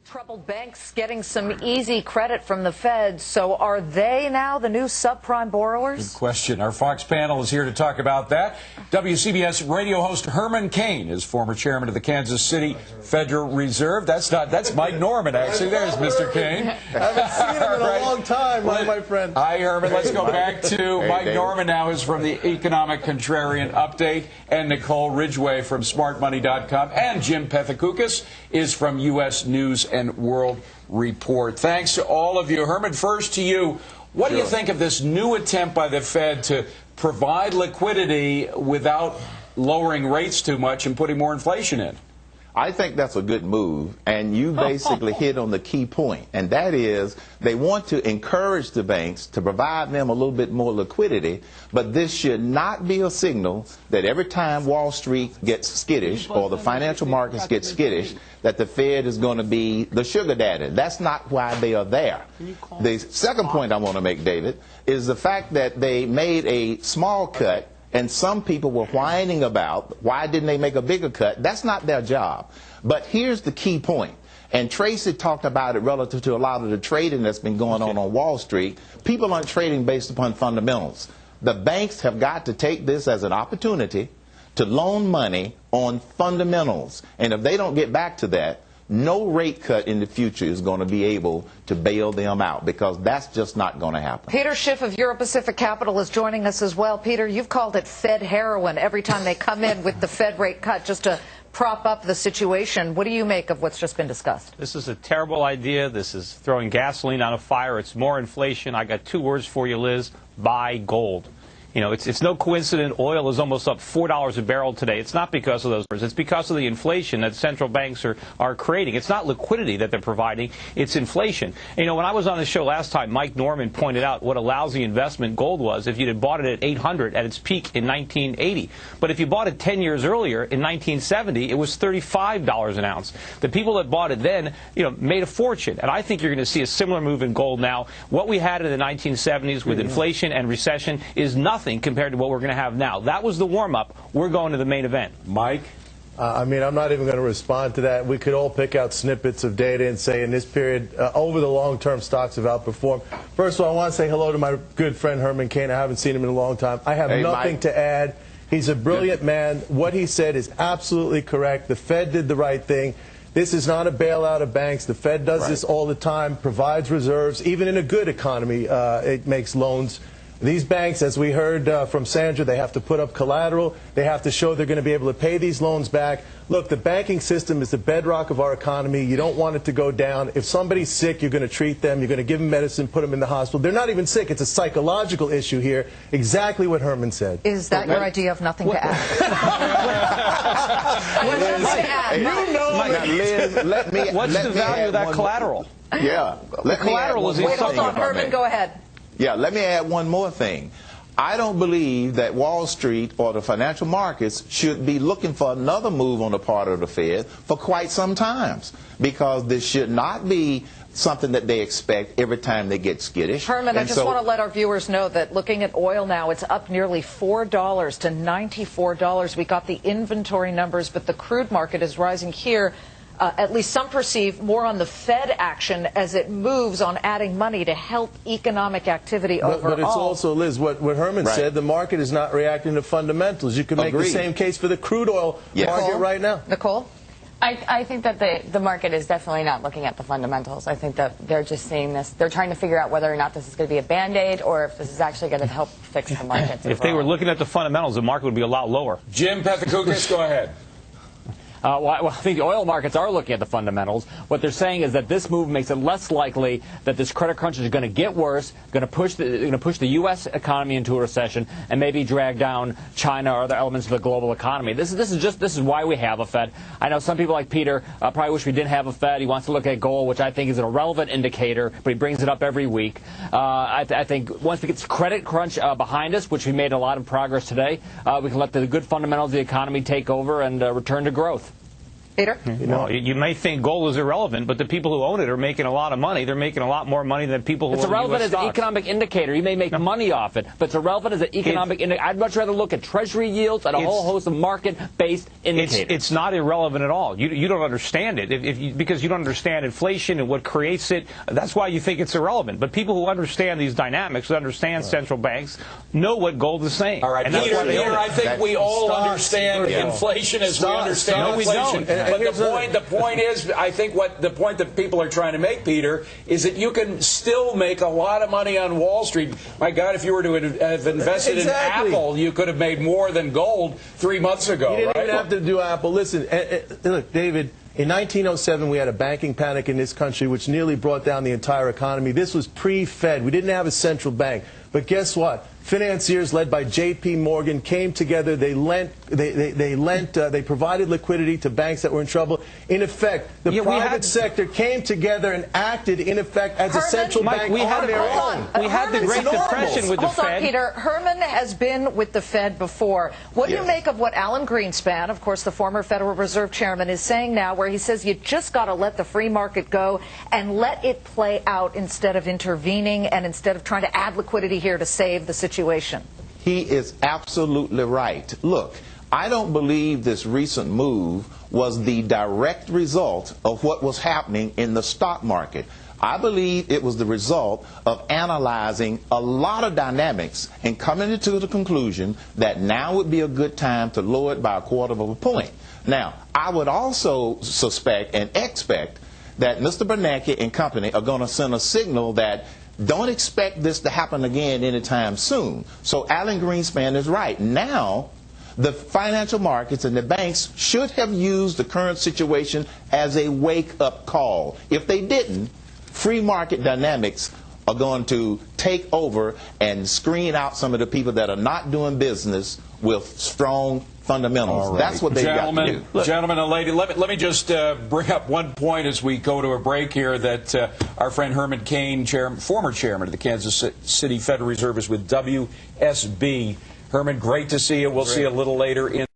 Troubled banks getting some easy credit from the Fed. So are they now the new subprime borrowers? Good question. Our Fox panel is here to talk about that. WCBS radio host Herman Cain is former chairman of the Kansas City Federal Reserve. That's Mike Norman, actually. There's Mr. Cain. I haven't seen him in a long time, my friend. Hi, Herman. Let's go back to Mike Norman now, who's from the Economic Contrarian Update, and Nicole Ridgway from SmartMoney.com, and Jim Pethokoukis is from U.S. News and World Report. Thanks to all of you. Herman, first to you. What do you think of this new attempt by the Fed to provide liquidity without lowering rates too much and putting more inflation in? I think that's a good move, and you basically hit on the key point, and that is they want to encourage the banks to provide them a little bit more liquidity, but this should not be a signal that every time Wall Street gets skittish or the financial markets get skittish, that the Fed is going to be the sugar daddy. That's not why they are there. The second point I want to make, David, is the fact that they made a small cut. And some people were whining about why didn't they make a bigger cut. That's not their job. But here's the key point. And Tracy talked about it relative to a lot of the trading that's been going on Wall Street. People aren't trading based upon fundamentals. The banks have got to take this as an opportunity to loan money on fundamentals. And if they don't get back to that, no rate cut in the future is going to be able to bail them out, because that's just not going to happen. Peter Schiff of Euro Pacific Capital is joining us as well. Peter, you've called it Fed heroin every time they come in with the Fed rate cut just to prop up the situation. What do you make of what's just been discussed? This is a terrible idea. This is throwing gasoline on a fire. It's more inflation. I got two words for you, Liz: buy gold. You know, it's no coincidence oil is almost up $4 a barrel today. It's not because of those numbers. It's because of the inflation that central banks are creating. It's not liquidity that they're providing. It's inflation. And, you know, when I was on the show last time, Mike Norman pointed out what a lousy investment gold was if you'd bought it at 800 at its peak in 1980. But if you bought it 10 years earlier, in 1970, it was $35 an ounce. The people that bought it then, you know, made a fortune. And I think you're going to see a similar move in gold now. What we had in the 1970s with inflation and recession is nothing compared to what we're going to have now. That was the warm-up. We're going to the main event. Mike? I mean, I'm not even going to respond to that. We could all pick out snippets of data and say in this period, over the long term, stocks have outperformed. First of all, I want to say hello to my good friend Herman Cain. I haven't seen him in a long time. I have nothing to add. He's a brilliant man. What he said is absolutely correct. The Fed did the right thing. This is not a bailout of banks. The Fed does this all the time, provides reserves. Even in a good economy, it makes loans. These banks, as we heard from Sandra, they have to put up collateral. They have to show they're going to be able to pay these loans back. Look, the banking system is the bedrock of our economy. You don't want it to go down. If somebody's sick, you're going to treat them. You're going to give them medicine, put them in the hospital. They're not even sick. It's a psychological issue here. Exactly what Herman said. Is that your idea of nothing to add? Liz, what's the value of that collateral? Yeah. The collateral is Wait, hold on, Herman, go ahead. Yeah, let me add one more thing. I don't believe that Wall Street or the financial markets should be looking for another move on the part of the Fed for quite some time, because this should not be something that they expect every time they get skittish. Herman, I just want to let our viewers know that looking at oil now, it's up nearly $4 to $94. We got the inventory numbers, but the crude market is rising here. At least some perceive more on the Fed action as it moves on adding money to help economic activity overall. But it's also, Liz, what Herman said, the market is not reacting to fundamentals. You can make the same case for the crude oil market right now. Nicole? I think that the market is definitely not looking at the fundamentals. I think that they're just seeing this. They're trying to figure out whether or not this is going to be a Band-Aid or if this is actually going to help fix the markets. If they were looking at the fundamentals, the market would be a lot lower. Jim Pethokoukis, go ahead. Well, I think the oil markets are looking at the fundamentals. What they're saying is that this move makes it less likely that this credit crunch is going to get worse, going to push the U.S. economy into a recession, and maybe drag down China or other elements of the global economy. This is why we have a Fed. I know some people like Peter probably wish we didn't have a Fed. He wants to look at gold, which I think is an irrelevant indicator, but he brings it up every week. I think once we get this credit crunch behind us, which we made a lot of progress today, we can let the good fundamentals of the economy take over and return to growth. Peter? Well, you may think gold is irrelevant, but the people who own it are making a lot of money. They're making a lot more money than people who It's own irrelevant US as an stocks. economic indicator. You may make money off it, but it's irrelevant as an economic indicator. I'd much rather look at Treasury yields and a whole host of market-based indicators. It's not irrelevant at all. You don't understand it because you don't understand inflation and what creates it. That's why you think it's irrelevant. But people who understand these dynamics, who understand central banks, know what gold is saying. All right, and that's Peter, why they own it. I think we all understand inflation as we understand inflation. But the point is, I think the point that people are trying to make, Peter, is that you can still make a lot of money on Wall Street. My God, if you were to have invested in Apple, you could have made more than gold 3 months ago. You didn't even have to do Apple. Listen, look, David. In 1907, we had a banking panic in this country, which nearly brought down the entire economy. This was pre-Fed. We didn't have a central bank. But guess what? Financiers led by J.P. Morgan came together. They provided liquidity to banks that were in trouble. In effect, the private sector came together and acted, in effect, as a central bank on their own. We had the Great Depression with the Fed. Hold on, Peter. Herman has been with the Fed before. What do you make of what Alan Greenspan, of course, the former Federal Reserve Chairman, is saying now, where he says you just got to let the free market go and let it play out instead of intervening and instead of trying to add liquidity here to save the situation? He is absolutely right. Look, I don't believe this recent move was the direct result of what was happening in the stock market. I believe it was the result of analyzing a lot of dynamics and coming to the conclusion that now would be a good time to lower it by 1/4 of a point. Now, I would also suspect and expect that Mr. Bernanke and company are going to send a signal that don't expect this to happen again anytime soon. So Alan Greenspan is right. Now, the financial markets and the banks should have used the current situation as a wake-up call. If they didn't, free market dynamics are going to take over and screen out some of the people that are not doing business with strong fundamentals. Right. That's what they've got to do. Gentlemen and lady, let me just bring up one point as we go to a break here that our friend Herman Cain, former chairman of the Kansas City Federal Reserve, is with WSB. Herman, great to see you. We'll see you a little later in